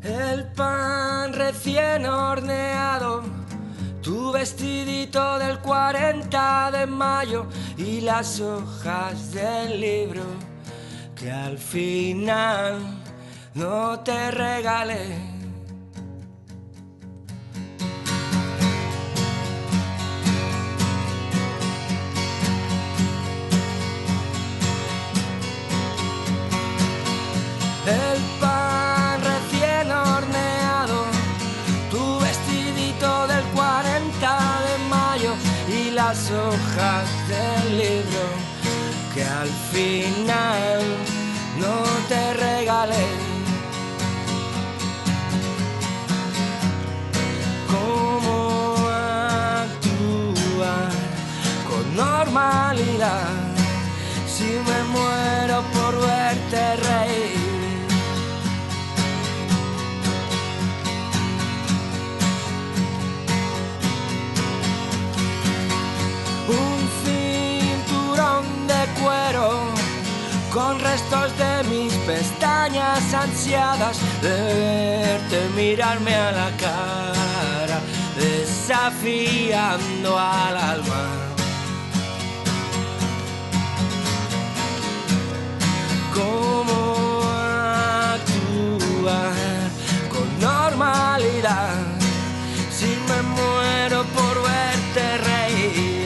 El pan recién horneado, tu vestidito del 40 de mayo y las hojas del libro que al final no te regalé. El pan recién horneado, tu vestidito del 40 de mayo y las hojas del libro que al final no te regalé. ¿Cómo actuar con normalidad si me muero por verte reír? Un cinturón de cuero con restos de mis pestañas ansiadas de verte mirarme a la cara, desafiando al alma. ¿Cómo actuar con normalidad si me muero por verte reír?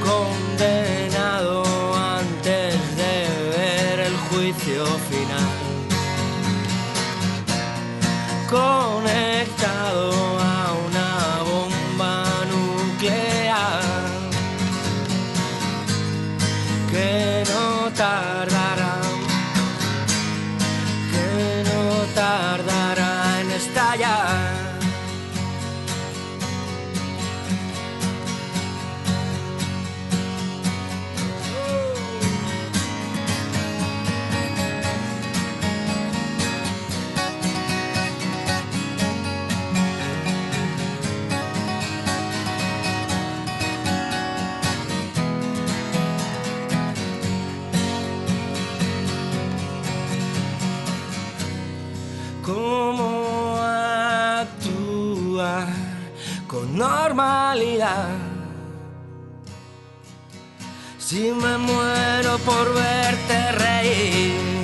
Condenado antes de ver el juicio final, conectado a una bomba nuclear que no tardará en estallar. ¿Cómo actuar con normalidad si me muero por verte reír?